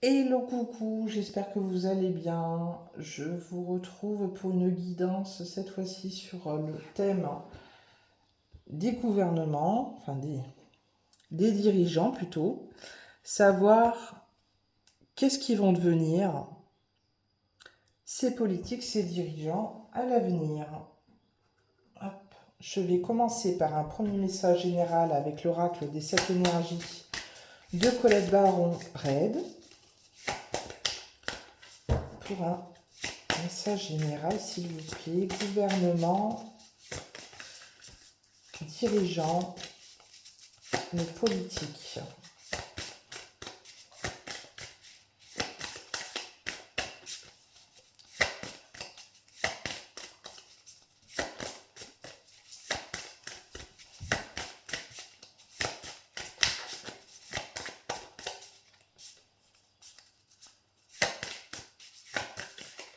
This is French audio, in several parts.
Hello coucou, j'espère que vous allez bien. Je vous retrouve pour une guidance, cette fois-ci sur le thème des gouvernements, des dirigeants plutôt. Savoir qu'est-ce qu'ils vont devenir, ces politiques, ces dirigeants à l'avenir. Hop. Je vais commencer par un premier message général avec l'oracle des 7 énergies de Colette Baron-Red pour un message général, s'il vous plaît. Gouvernement, dirigeants, les politiques.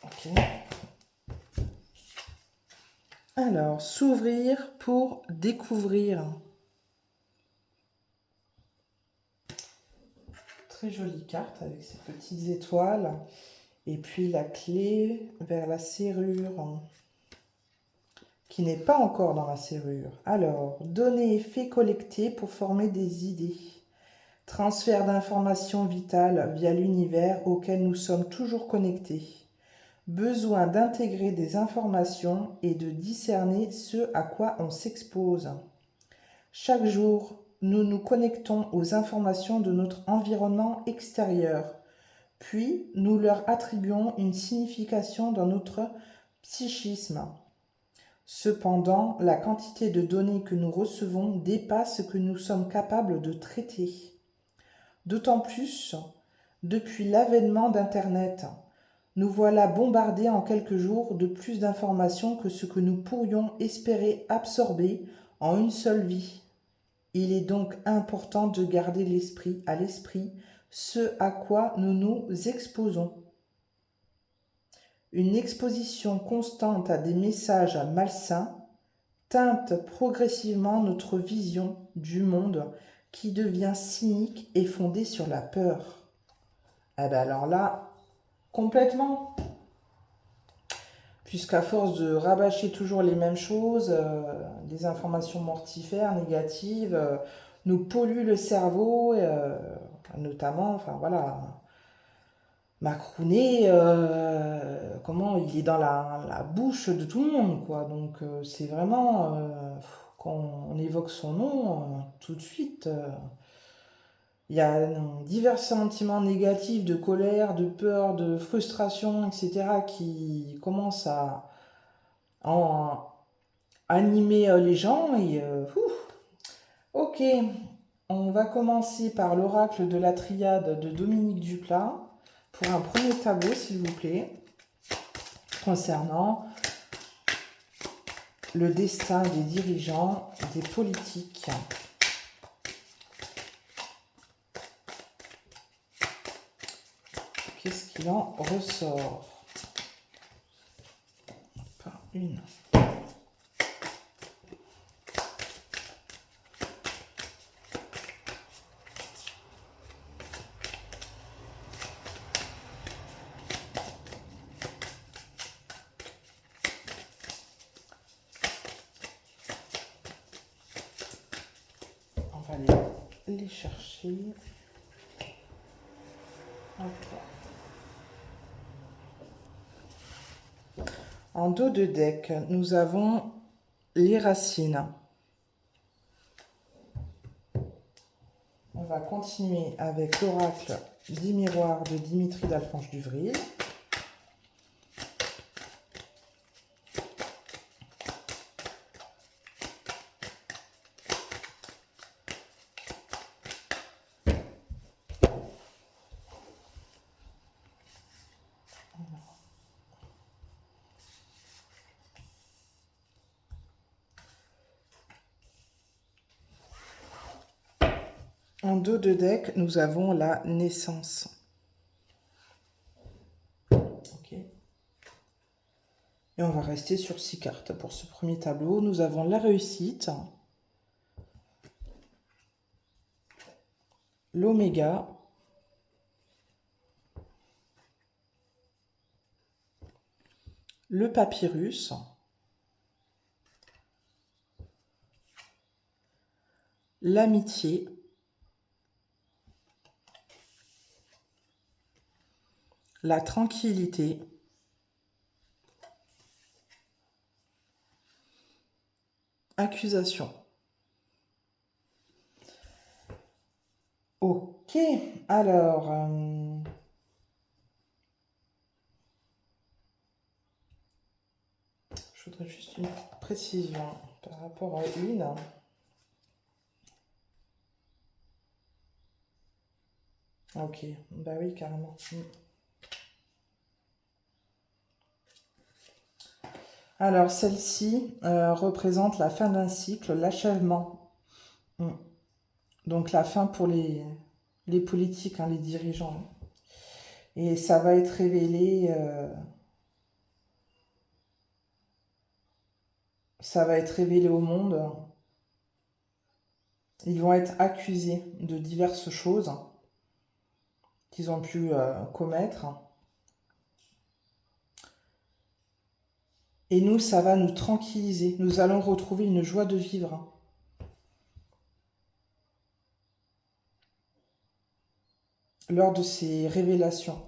Ok. Alors, s'ouvrir pour découvrir. Très jolie carte avec ces petites étoiles. Et puis la clé vers la serrure, qui n'est pas encore dans la serrure. Alors, données et faits collectés pour former des idées. Transfert d'informations vitales via l'univers auquel nous sommes toujours connectés. Besoin d'intégrer des informations et de discerner ce à quoi on s'expose. Chaque jour, nous nous connectons aux informations de notre environnement extérieur, puis nous leur attribuons une signification dans notre psychisme. Cependant, la quantité de données que nous recevons dépasse ce que nous sommes capables de traiter. D'autant plus depuis l'avènement d'Internet. Nous voilà bombardés en quelques jours de plus d'informations que ce que nous pourrions espérer absorber en une seule vie. Il est donc important de garder à l'esprit ce à quoi nous nous exposons. Une exposition constante à des messages malsains teinte progressivement notre vision du monde qui devient cynique et fondée sur la peur. Eh bien alors là, complètement. Puisqu'à force de rabâcher toujours les mêmes choses, des informations mortifères, négatives, nous polluent le cerveau, notamment, enfin voilà, Macrounet, comment il est dans la bouche de tout le monde, quoi. Donc c'est vraiment, quand on évoque son nom, tout de suite, il y a divers sentiments négatifs de colère, de peur, de frustration, etc., qui commencent à en animer les gens. Ok, on va commencer par l'oracle de la triade de Dominique Duplat pour un premier tableau, s'il vous plaît, concernant le destin des dirigeants, des politiques. Qu'est-ce qu'il en ressort? Une. On va les chercher. Hop. En dos de deck, nous avons les racines. On va continuer avec l'oracle 10 miroirs de Dimitri d'Alphonse Duvry. En dos de deck, nous avons la naissance. Ok. Et on va rester sur 6 cartes pour ce premier tableau. Nous avons la réussite, l'oméga, le papyrus, l'amitié, la tranquillité, accusation. Ok, alors, je voudrais juste une précision par rapport à une. Ok, bah oui, carrément. Alors, celle-ci représente la fin d'un cycle, l'achèvement. Donc, la fin pour les politiques, hein, les dirigeants. Et ça va être révélé, au monde. Ils vont être accusés de diverses choses qu'ils ont pu commettre. Et nous, ça va nous tranquilliser. Nous allons retrouver une joie de vivre. Lors de ces révélations.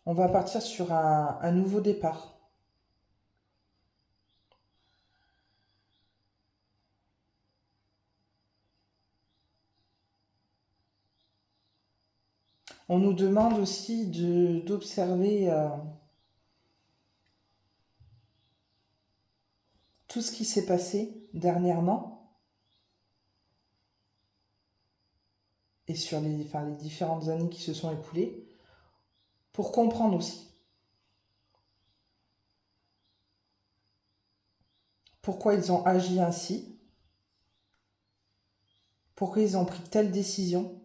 On va partir sur un nouveau départ. On nous demande aussi d'observer tout ce qui s'est passé dernièrement et sur les différentes années qui se sont écoulées pour comprendre aussi pourquoi ils ont agi ainsi, pourquoi ils ont pris telle décision.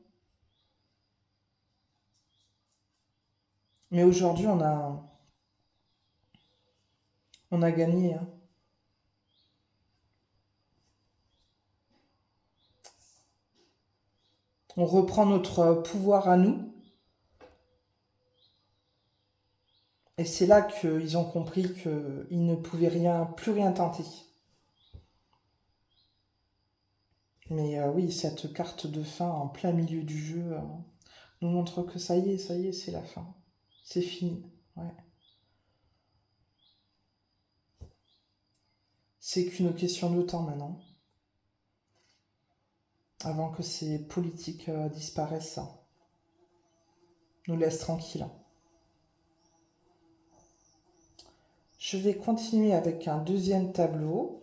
Mais aujourd'hui, on a gagné, hein. On reprend notre pouvoir à nous. Et c'est là qu'ils ont compris qu'ils ne pouvaient plus rien tenter. Mais oui, cette carte de fin en plein milieu du jeu nous montre que ça y est, c'est la fin. C'est fini. Ouais. C'est qu'une question de temps maintenant. Avant que ces politiques disparaissent. Nous laissent tranquilles. Je vais continuer avec un deuxième tableau.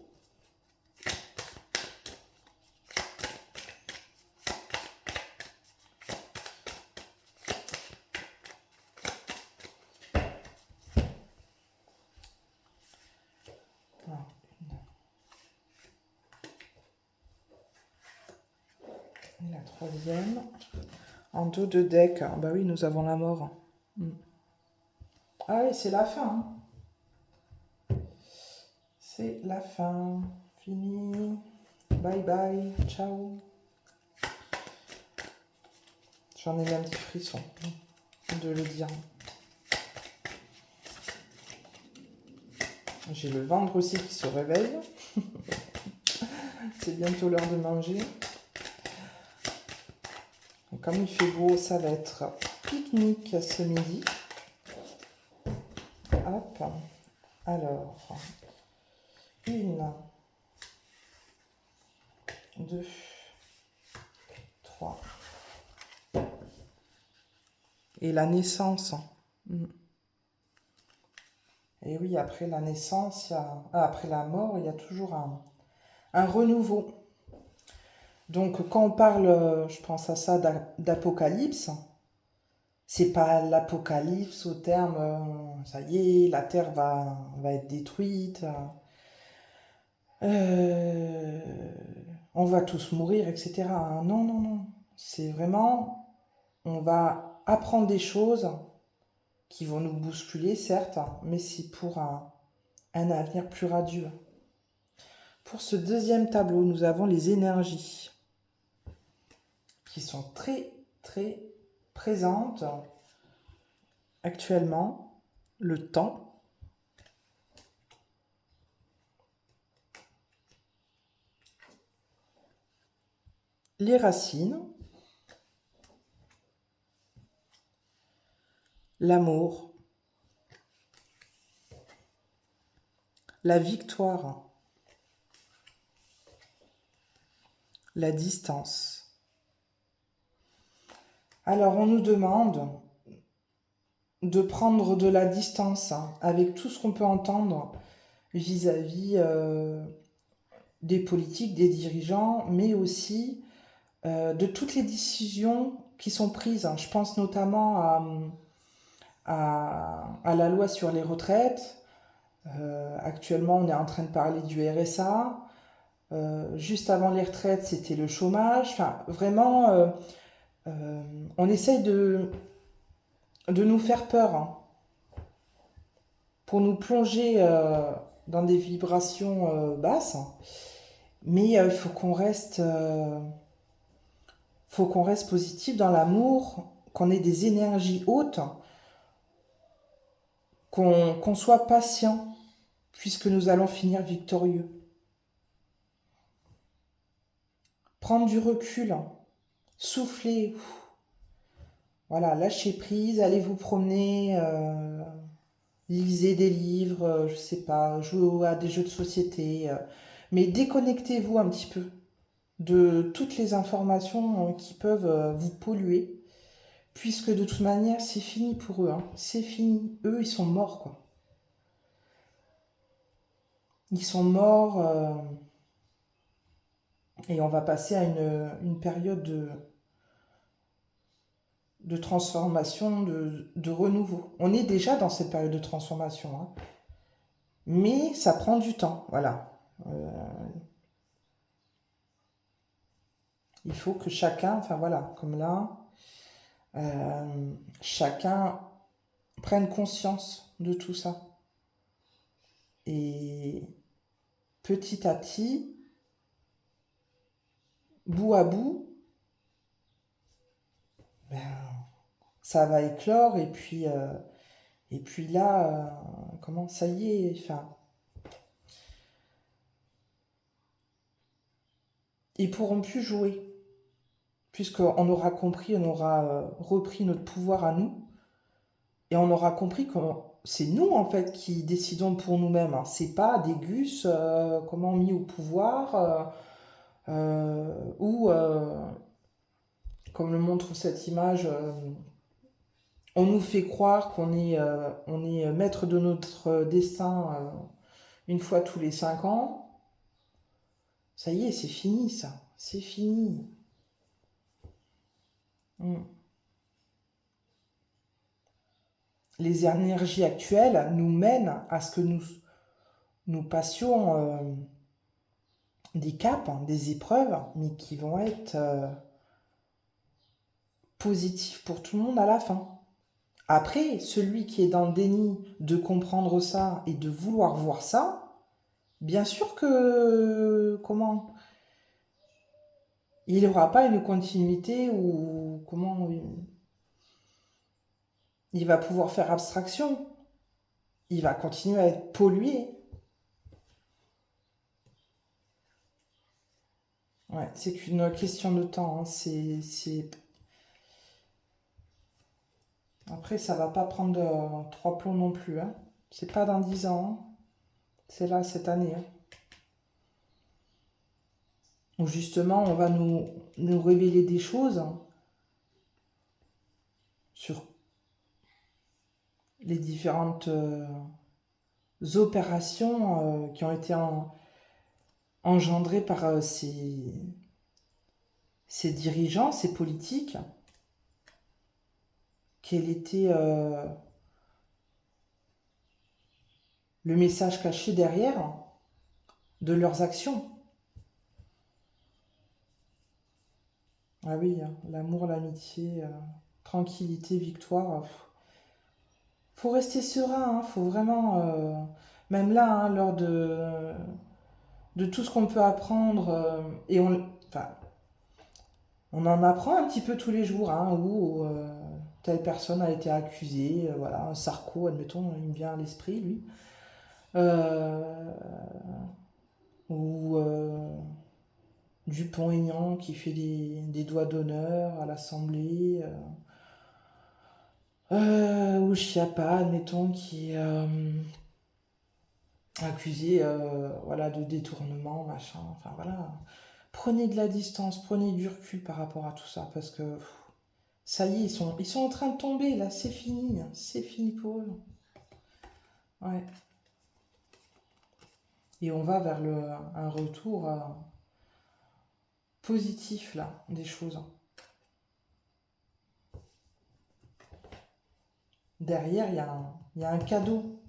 Et la troisième. En dos de deck. Bah oui, nous avons la mort. Ah oui, c'est la fin. C'est la fin. Fini. Bye bye. Ciao. J'en ai même des frissons de le dire. J'ai le ventre aussi qui se réveille. C'est bientôt l'heure de manger. Et comme il fait beau, ça va être pique-nique ce midi. Hop. Alors, 1, 2, 3. Et la naissance. Et oui, après la naissance, après la mort, il y a toujours un renouveau. Donc quand on parle, je pense à ça, d'apocalypse, c'est pas l'apocalypse au terme, ça y est, la Terre va être détruite, on va tous mourir, etc. Non, non, non. C'est vraiment, on va apprendre des choses qui vont nous bousculer, certes, mais c'est pour un avenir plus radieux. Pour ce deuxième tableau, nous avons les énergies qui sont très, très présentes actuellement. Le temps, les racines, l'amour, la victoire, la distance. Alors, on nous demande de prendre de la distance avec tout ce qu'on peut entendre vis-à-vis des politiques, des dirigeants, mais aussi de toutes les décisions qui sont prises. Je pense notamment à la loi sur les retraites. Actuellement, on est en train de parler du RSA. Juste avant les retraites, c'était le chômage. Enfin, vraiment, on essaye de nous faire peur, hein, pour nous plonger dans des vibrations basses. Mais il faut qu'on reste positif dans l'amour, qu'on ait des énergies hautes, qu'on soit patient, puisque nous allons finir victorieux. Prendre du recul, souffler, voilà, lâcher prise, allez vous promener, lisez des livres, je sais pas, jouez à des jeux de société, mais déconnectez-vous un petit peu de toutes les informations qui peuvent vous polluer, puisque de toute manière, c'est fini pour eux, hein. C'est fini. Eux, ils sont morts, quoi. Ils sont morts, et on va passer à une période de transformation, de renouveau. On est déjà dans cette période de transformation, hein. Mais ça prend du temps, voilà. Il faut que chacun, enfin voilà, comme là, chacun prenne conscience de tout ça. Et petit à petit, bout à bout, ben, ça va éclore et puis là, comment ça y est, enfin, ils pourront plus jouer puisqu'on aura compris, on aura repris notre pouvoir à nous et on aura compris que c'est nous en fait qui décidons pour nous-mêmes, hein. C'est pas des gus comment mis au pouvoir ou comme le montre cette image. On nous fait croire on est maître de notre destin une fois tous les 5 ans. Ça y est, c'est fini ça. C'est fini. Mm. Les énergies actuelles nous mènent à ce que nous passions des caps, hein, des épreuves, mais qui vont être positifs pour tout le monde à la fin. Après, celui qui est dans le déni de comprendre ça et de vouloir voir ça, bien sûr que comment il n'aura pas une continuité ou comment il va pouvoir faire abstraction. Il va continuer à être pollué. Ouais, c'est qu'une question de temps, hein. Après, ça va pas prendre trois plombs non plus, hein. C'est pas dans 10 ans, hein. C'est là, cette année, hein. Où justement, on va nous révéler des choses, hein, sur les différentes opérations qui ont été engendrées par ces dirigeants, ces politiques. Quel était le message caché derrière de leurs actions. Ah oui, hein, l'amour, l'amitié, tranquillité, victoire. Faut rester serein, hein, faut vraiment. Même là, hein, lors de tout ce qu'on peut apprendre. Et enfin, on en apprend un petit peu tous les jours, hein, où telle personne a été accusée. Voilà, Sarko, admettons, il me vient à l'esprit, lui. Euh, ou Dupont-Aignan qui fait des doigts d'honneur à l'Assemblée. Ou Chiappa, admettons, qui est accusé voilà, de détournement, machin. Enfin voilà. Prenez de la distance, prenez du recul par rapport à tout ça, parce que ça y est, ils sont en train de tomber, là, c'est fini pour eux. Ouais. Et on va vers un retour positif, là, des choses. Derrière, il y a un cadeau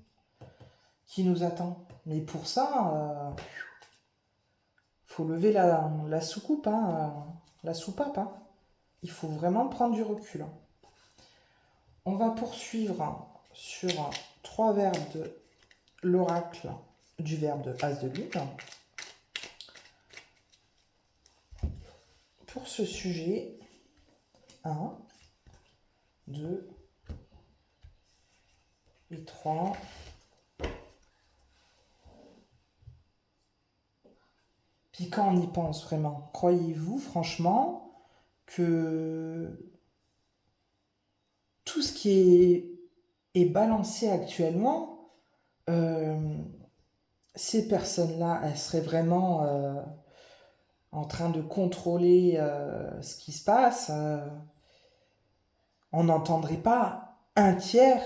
qui nous attend. Mais pour ça, faut lever la soucoupe, hein, la soupape. Hein. Il faut vraiment prendre du recul. Hein. On va poursuivre sur 3 verbes de l'oracle du verbe de As de Lude. Pour ce sujet, 1, 2 et 3. Puis quand on y pense vraiment, croyez-vous franchement que tout ce qui est balancé actuellement, ces personnes-là, elles seraient vraiment en train de contrôler ce qui se passe, on n'entendrait pas un tiers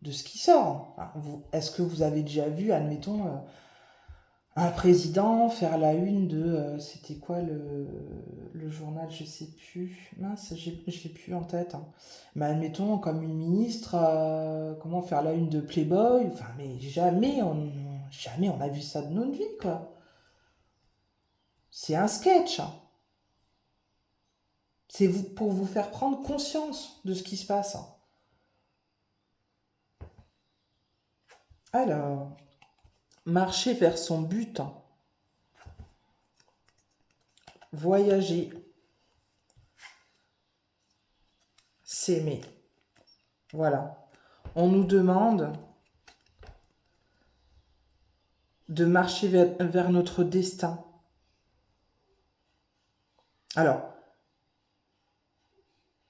de ce qui sort. Enfin, est-ce que vous avez déjà vu, admettons, un président faire la une de... c'était quoi le journal, je sais plus. Mince, je l'ai plus en tête. Hein. Mais admettons, comme une ministre, comment faire la une de Playboy. Enfin, mais jamais on a vu ça de notre vie, quoi. C'est un sketch. Hein. C'est pour vous faire prendre conscience de ce qui se passe. Hein. Alors, marcher vers son but. Hein. Voyager. S'aimer. Voilà. On nous demande de marcher vers notre destin. Alors,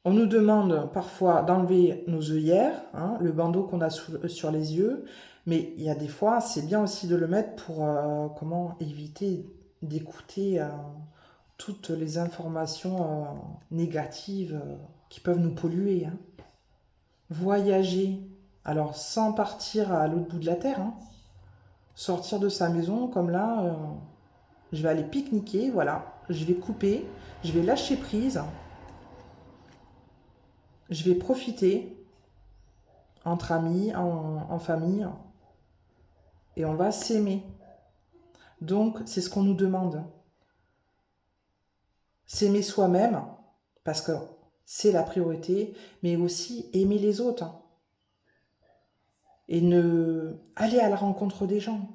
on nous demande parfois d'enlever nos œillères, hein, le bandeau qu'on a sur les yeux, mais il y a des fois, c'est bien aussi de le mettre pour comment éviter d'écouter toutes les informations négatives qui peuvent nous polluer. Hein. Voyager, alors sans partir à l'autre bout de la terre, hein. Sortir de sa maison, comme là, je vais aller pique-niquer, voilà, je vais couper, je vais lâcher prise, je vais profiter entre amis, en famille, et on va s'aimer. Donc, c'est ce qu'on nous demande. S'aimer soi-même, parce que c'est la priorité, mais aussi aimer les autres. Hein. Et aller à la rencontre des gens.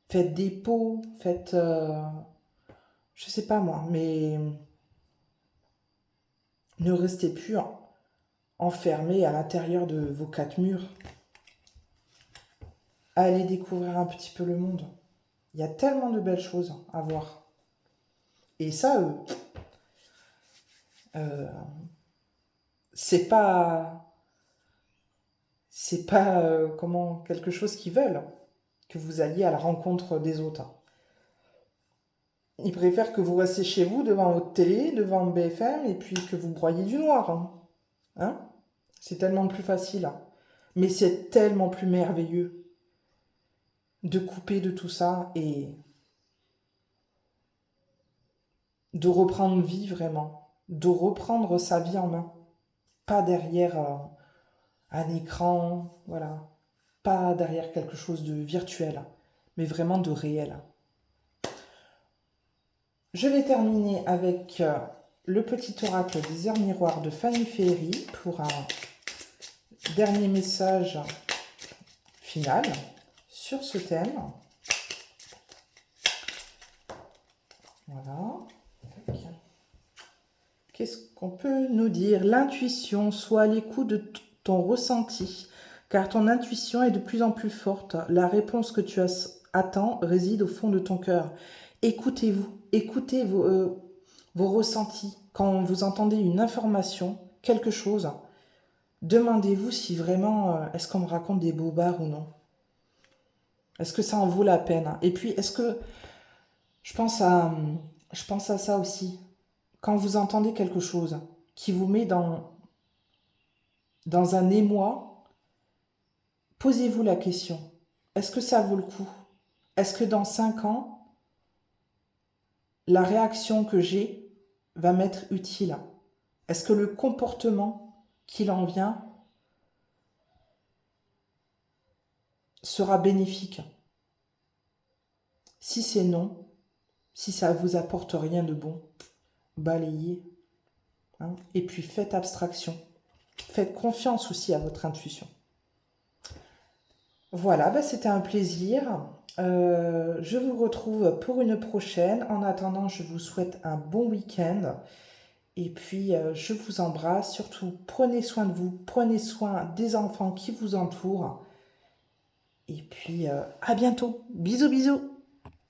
Faites des pots, faites... je sais pas moi, mais ne restez plus enfermés à l'intérieur de vos 4 murs. Allez découvrir un petit peu le monde. Il y a tellement de belles choses à voir. Et ça, c'est pas comment quelque chose qu'ils veulent que vous alliez à la rencontre des autres. Ils préfèrent que vous restiez chez vous devant votre télé, devant BFM, et puis que vous broyiez du noir. Hein, c'est tellement plus facile. Hein. Mais c'est tellement plus merveilleux de couper de tout ça et de reprendre vie vraiment, de reprendre sa vie en main, pas derrière un écran, voilà, pas derrière quelque chose de virtuel, mais vraiment de réel. Je vais terminer avec le petit oracle des heures miroirs de Fanny Ferry pour un dernier message final sur ce thème. Voilà. Qu'est-ce qu'on peut nous dire? L'intuition, sois à l'écoute de ton ressenti, car ton intuition est de plus en plus forte. La réponse que tu attends réside au fond de ton cœur. Écoutez-vous, écoutez vos ressentis. Quand vous entendez une information, quelque chose, demandez-vous si vraiment, est-ce qu'on me raconte des bobards ou non? Est-ce que ça en vaut la peine? Et puis, est-ce que, je pense à, je pense à ça aussi, quand vous entendez quelque chose qui vous met dans un émoi, posez-vous la question, est-ce que ça vaut le coup? Est-ce que dans 5 ans, la réaction que j'ai va m'être utile? Est-ce que le comportement qu'il en vient sera bénéfique? Si c'est non, si ça vous apporte rien de bon, balayez. Hein, et puis faites abstraction. Faites confiance aussi à votre intuition. Voilà, bah, c'était un plaisir. Je vous retrouve pour une prochaine. En attendant, je vous souhaite un bon week-end. Et puis, je vous embrasse. Surtout, prenez soin de vous. Prenez soin des enfants qui vous entourent. Et puis, à bientôt. Bisous, bisous.